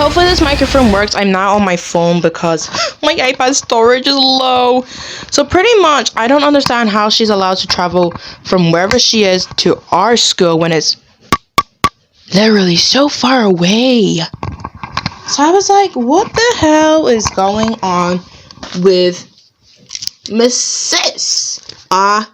Hopefully this microphone works. I'm not on my phone because my iPad storage is low. So pretty much, I don't understand how she's allowed to travel from wherever she is to our school when it's literally so far away. So I was like, what the hell is going on with Miss Sis? I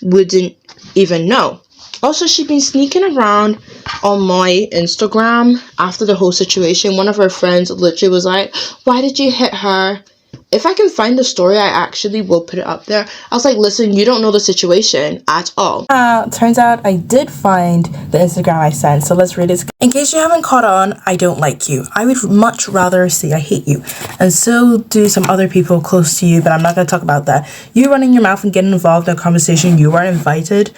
wouldn't even know. Also, she's been sneaking around on my Instagram after the whole situation. One of her friends literally was like, why did you hit her? If I can find the story, I actually will put it up there. I was like, listen, you don't know the situation at all. Turns out I did find the Instagram I sent, so let's read it. In case you haven't caught on, I don't like you. I would much rather say I hate you. And so do some other people close to you, but I'm not going to talk about that. You running your mouth and getting involved in a conversation you weren't invited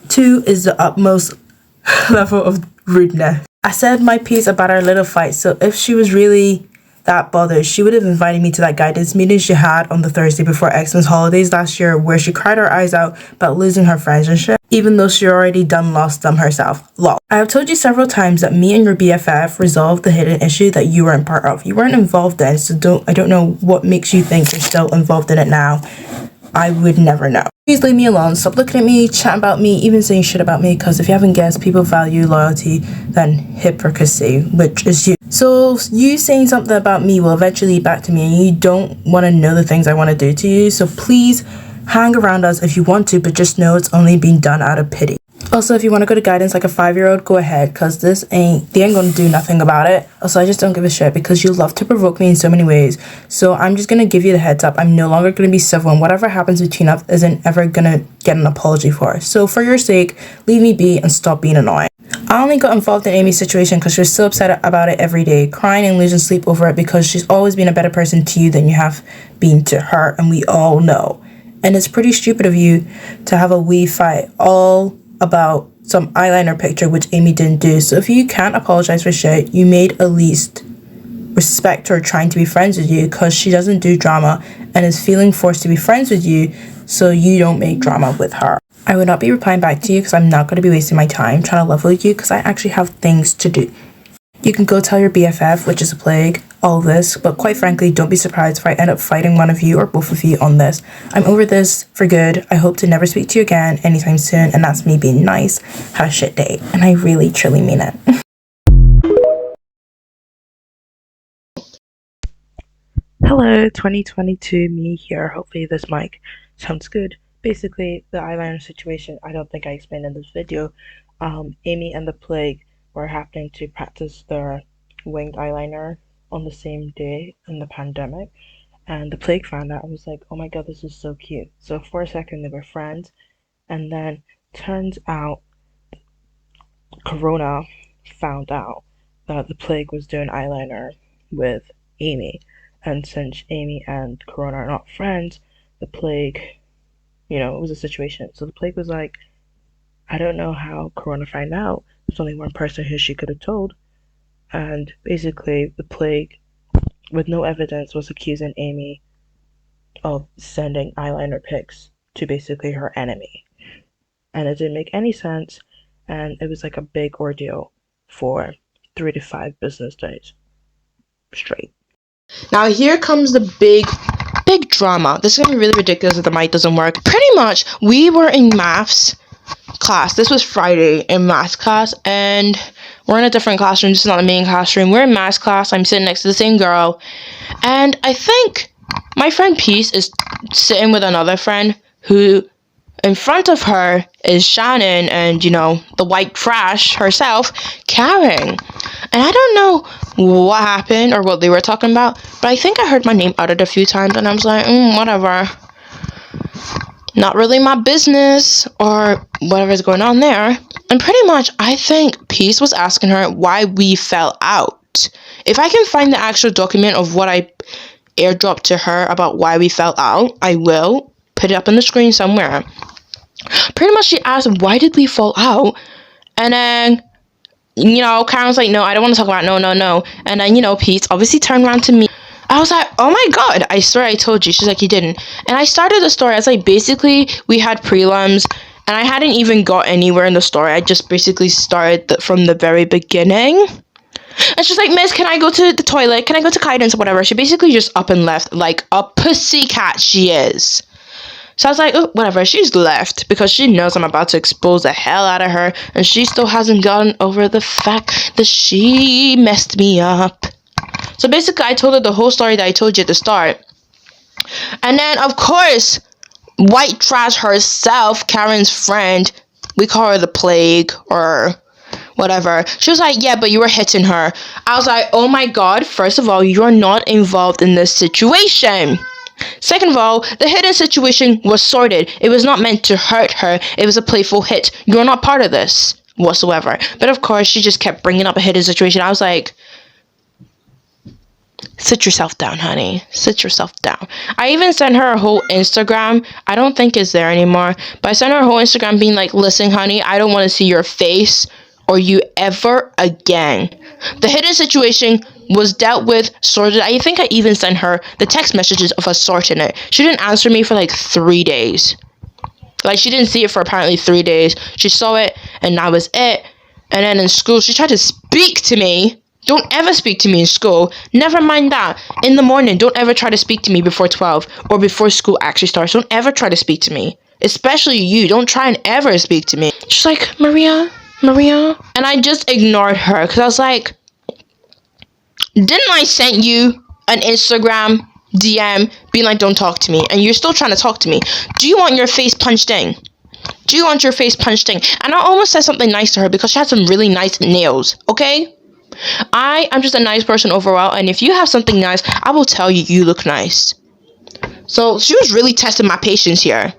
to is the utmost level of rudeness. I said my piece about our little fight, so if she was really that bothered, she would have invited me to that guidance meeting she had on the Thursday before Xmas holidays last year, where she cried her eyes out about losing her friends and shit, even though she already lost them herself. Lol. I have told you several times that me and your BFF resolved the hidden issue that you weren't part of. You weren't involved then, so I don't know what makes you think you're still involved in it now. I would never know. Please leave me alone. Stop looking at me, chatting about me, even saying shit about me, because if you haven't guessed, people value loyalty than hypocrisy, which is you. So you saying something about me will eventually lead back to me, and you don't want to know the things I want to do to you, so please hang around us if you want to, but just know it's only being done out of pity. Also, if you want to go to guidance like a 5-year-old, go ahead, because they ain't gonna do nothing about it. Also, I just don't give a shit because you love to provoke me in so many ways. So I'm just gonna give you the heads up. I'm no longer gonna be civil, and whatever happens between us isn't ever gonna get an apology for. So for your sake, leave me be and stop being annoying. I only got involved in Amy's situation because she was so upset about it every day, crying and losing sleep over it because she's always been a better person to you than you have been to her, and we all know. And it's pretty stupid of you to have a wee fight all about some eyeliner picture which Amy didn't do. So if you can't apologize for shit, you made at least respect her trying to be friends with you, because she doesn't do drama and is feeling forced to be friends with you, so you don't make drama with her. I would not be replying back to you because I'm not going to be wasting my time trying to level with you, because I actually have things to do. You can go tell your BFF, which is a plague, all this, but quite frankly, don't be surprised if I end up fighting one of you or both of you on this. I'm over this for good. I hope to never speak to you again anytime soon, and that's me being nice. Have a shit day, and I really, truly mean it. Hello, 2022, me here. Hopefully this mic sounds good. Basically, the eyeliner situation, I don't think I explained in this video. Amy and the plague were happening to practice their winged eyeliner on the same day in the pandemic, and the plague found out and was like, oh my god, this is so cute. So for a second they were friends, and then turns out Corona found out that the plague was doing eyeliner with Amy, and since Amy and Corona are not friends, the plague, it was a situation. So the plague was like, I don't know how Corona found out. There's only one person who she could have told. And basically, the plague, with no evidence, was accusing Amy of sending eyeliner pics to basically her enemy. And it didn't make any sense, and it was like a big ordeal for 3 to 5 business days straight. Now here comes the big drama. This is gonna be really ridiculous if the mic doesn't work. Pretty much, we were in maths class. This was Friday in maths class, and we're in a different classroom. This is not the main classroom. We're in maths class. I'm sitting next to the same girl, and I think my friend Peace is sitting with another friend who, in front of her is Shannon and, the white trash herself, Karen. And I don't know what happened or what they were talking about, but I think I heard my name uttered a few times, and I was like, whatever. Not really my business, or whatever's going on there. And pretty much, I think Peace was asking her why we fell out. If I can find the actual document of what I airdropped to her about why we fell out, I will put it up on the screen somewhere. Pretty much, she asked, why did we fall out? And then, Karen was like, no, I don't want to talk about it. No. And then, Peace obviously turned around to me. I was like, oh my god, I swear I told you. She's like, you didn't. And I started the story. I was like, basically, we had prelims, and I hadn't even got anywhere in the story. I just basically started from the very beginning. And she's like, Miss, can I go to the toilet? Can I go to guidance or whatever? She basically just up and left like a pussycat she is. So I was like, oh, whatever. She's left because she knows I'm about to expose the hell out of her. And she still hasn't gotten over the fact that she messed me up. So basically, I told her the whole story that I told you at the start. And then, of course, white trash herself, Karen's friend, we call her the plague or whatever. She was like, yeah, but you were hitting her. I was like, oh my god, first of all, you're not involved in this situation. Second of all, the hidden situation was sorted. It was not meant to hurt her. It was a playful hit. You're not part of this whatsoever. But of course, she just kept bringing up a hidden situation. I was like, sit yourself down, honey. Sit yourself down. I even sent her a whole Instagram. I don't think it's there anymore. But I sent her a whole Instagram being like, listen, honey, I don't want to see your face or you ever again. The hidden situation was dealt with, sorted. I think I even sent her the text messages of us sorting it. She didn't answer me for like 3 days. Like, she didn't see it for apparently 3 days. She saw it, and that was it. And then in school, she tried to speak to me. Don't ever speak to me in school. Never mind that. In the morning, don't ever try to speak to me before 12 or before school actually starts. Don't ever try to speak to me. Especially you. Don't try and ever speak to me. She's like, Maria. And I just ignored her because I was like, didn't I send you an Instagram DM being like, don't talk to me, and you're still trying to talk to me? Do you want your face punched in? And I almost said something nice to her because she had some really nice nails, okay? I'm just a nice person overall, and if you have something nice, I will tell you you look nice. So she was really testing my patience here.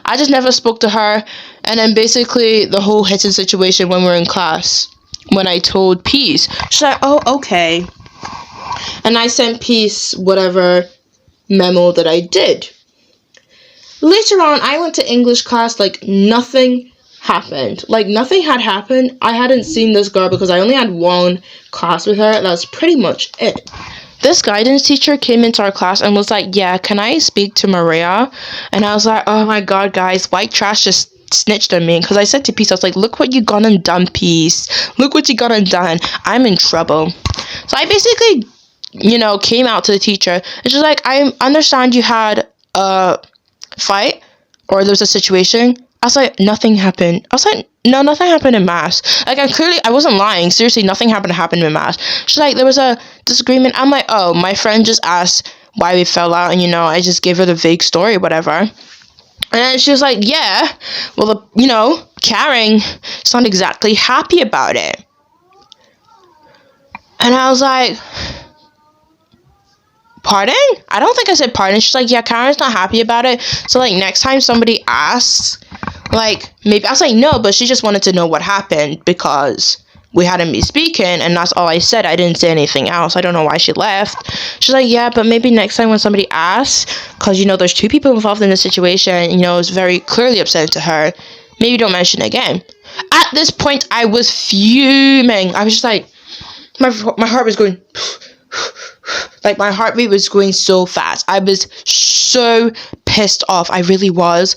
I just never spoke to her, and then basically the whole hitting situation when we were in class, when I told Peace, she's like, oh, okay. And I sent Peace whatever memo that I did. Later on, I went to English class like nothing happened. Like nothing had happened. I hadn't seen this girl because I only had one class with her. That's pretty much it. This guidance teacher came into our class and was like, yeah, can I speak to Maria? And I was like, oh my god, guys, white trash just snitched on me. Because I said to Peace, I was like, look what you gone and done, Peace. Look what you gone and done. I'm in trouble. So I basically, came out to the teacher. And she's like, I understand you had a fight or there was a situation. I was like, nothing happened. I was like, no, nothing happened in maths. Like, I wasn't lying. Seriously, nothing happened in maths. She's like, there was a disagreement. I'm like, oh, my friend just asked why we fell out, and, I just gave her the vague story, whatever. And then she was like, yeah, well, Karen is not exactly happy about it. And I was like, pardon? I don't think I said pardon. She's like, yeah, Karen's not happy about it. So, like, next time somebody asks, like, maybe, I was like, no, but she just wanted to know what happened because we hadn't been speaking, and that's all I said. I didn't say anything else. I don't know why she left. She's like, yeah, but maybe next time when somebody asks, because, there's 2 people involved in the situation, it's very clearly upsetting to her, maybe don't mention it again. At this point, I was fuming. I was just like, my heart was going... Like, my heartbeat was going so fast. I was so pissed off. I really was.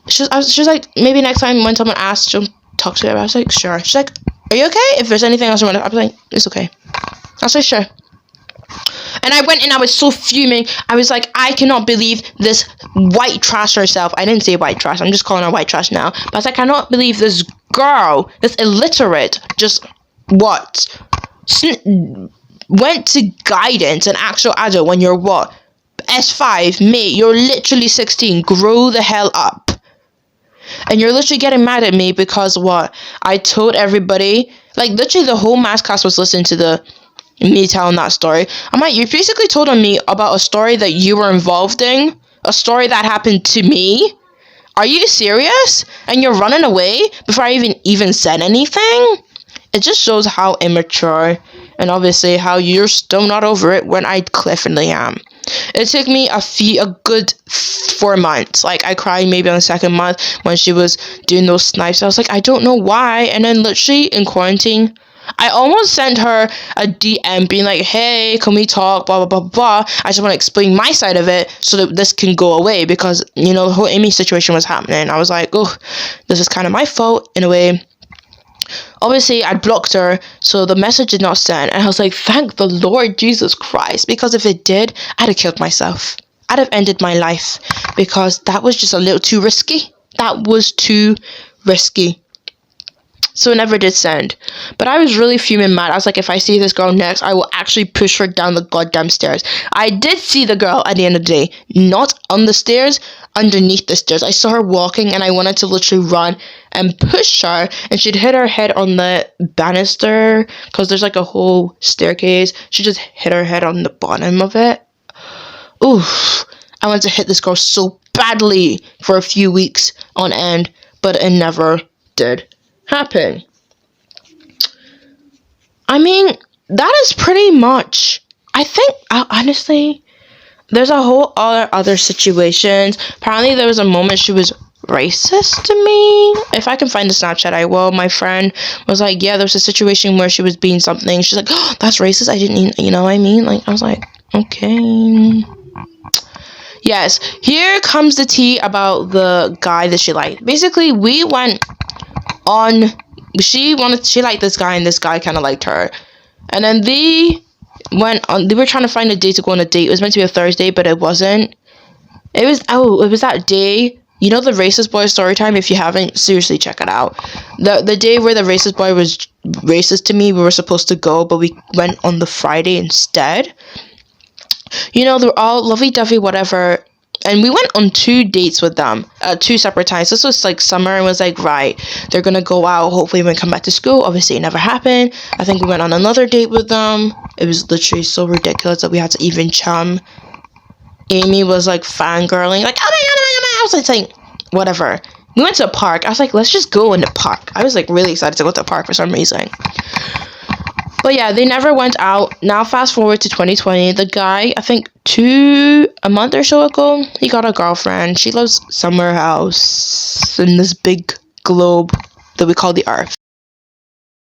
She was like, maybe next time when someone asks, she'll talk to her. I was like, sure. She's like, are you okay? If there's anything else you want to... I was like, it's okay. I was like, sure. And I went and I was so fuming. I was like, I cannot believe this white trash herself. I didn't say white trash. I'm just calling her white trash now. But I was like, I cannot believe this girl, this illiterate, just went to guidance, an actual adult, when you're what? S5, mate, you're literally 16. Grow the hell up. And you're literally getting mad at me because what? I told everybody, like, literally the whole math class was listening to me telling that story. I'm like, you basically told on me about a story that you were involved in, a story that happened to me. Are you serious? And you're running away before I even said anything? It just shows how immature, and obviously how you're still not over it when I definitely am. It took me a good 4 months. Like, I cried maybe on the 2nd month when she was doing those snipes. I was like, I don't know why. And then literally in quarantine, I almost sent her a DM being like, hey, can we talk, blah, blah, blah, blah. I just want to explain my side of it so that this can go away because, the whole Amy situation was happening. I was like, oh, this is kind of my fault in a way. Obviously, I blocked her, so the message did not send. And I was like, thank the Lord Jesus Christ, because if it did, I'd have killed myself. I'd have ended my life, because that was just a little too risky. That was too risky. So it never did send. But I was really fuming mad. I was like, if I see this girl next, I will actually push her down the goddamn stairs. I did see the girl at the end of the day. Not on the stairs, underneath the stairs. I saw her walking and I wanted to literally run and push her. And she'd hit her head on the banister, because there's like a whole staircase. She just hit her head on the bottom of it. Oof. I wanted to hit this girl so badly for a few weeks on end, but it never did happen. I mean, that is pretty much, I think, honestly, there's a whole other situations. Apparently there was a moment she was racist to me. If I can find the Snapchat, I will. My friend was like, yeah, there's a situation where she was being something. She's like, oh, that's racist. I didn't, you know what I mean? Like, I was like, okay. Yes, here comes the tea about the guy that she liked. Basically, we went on, she liked this guy and this guy kind of liked her, and then they were trying to find a day to go on a date. It was meant to be a Thursday, but it wasn't. It was that day, you know, the racist boy story time. If you haven't, seriously check it out. The day where the racist boy was racist to me, we were supposed to go, but we went on the Friday instead. You know, they're all lovey-dovey, whatever. And we went on 2 dates with them at 2 separate times. This was like summer, and was like, right, they're gonna go out, hopefully when we come back to school. Obviously it never happened. I think we went on another date with them. It was literally so ridiculous that we had to even chum. Amy was like fangirling, like, oh my god, oh my god, oh my god. I was like saying, whatever. We went to a park. I was like, let's just go in the park. I was like really excited to go to the park for some reason. But yeah, they never went out. Now fast forward to 2020. The guy, I think a month or so ago, he got a girlfriend. She lives somewhere else in this big globe that we call the Earth.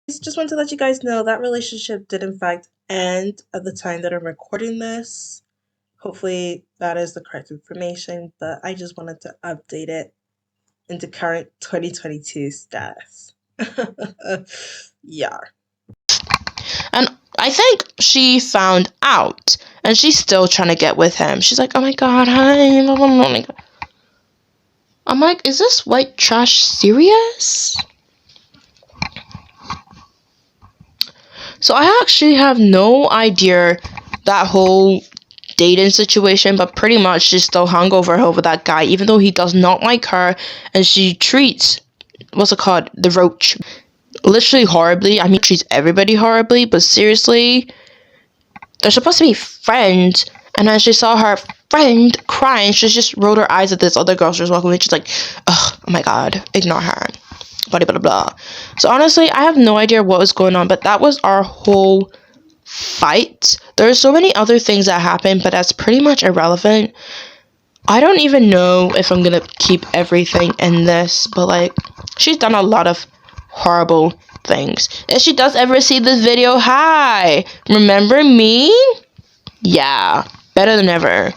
Just want to let you guys know that relationship did in fact end at the time that I'm recording this. Hopefully that is the correct information, but I just wanted to update it into current 2022 status. Yeah. And I think she found out, and she's still trying to get with him. She's like, oh my god, hi. I'm like, is this white trash serious? So I actually have no idea that whole dating situation, but pretty much she's still hungover over that guy, even though he does not like her, and she treats, what's it called, the roach, literally horribly. I mean, treats everybody horribly, but seriously, they're supposed to be friends. And then she saw her friend crying. She just rolled her eyes at this other girl she was walking with. She's like, oh my god, ignore her, blah blah blah. So honestly, I have no idea what was going on, but that was our whole fight. There's so many other things that happened, but that's pretty much irrelevant. I don't even know if I'm gonna keep everything in this, but like, she's done a lot of horrible things. If she does ever see this video, hi, remember me? Yeah, better than ever.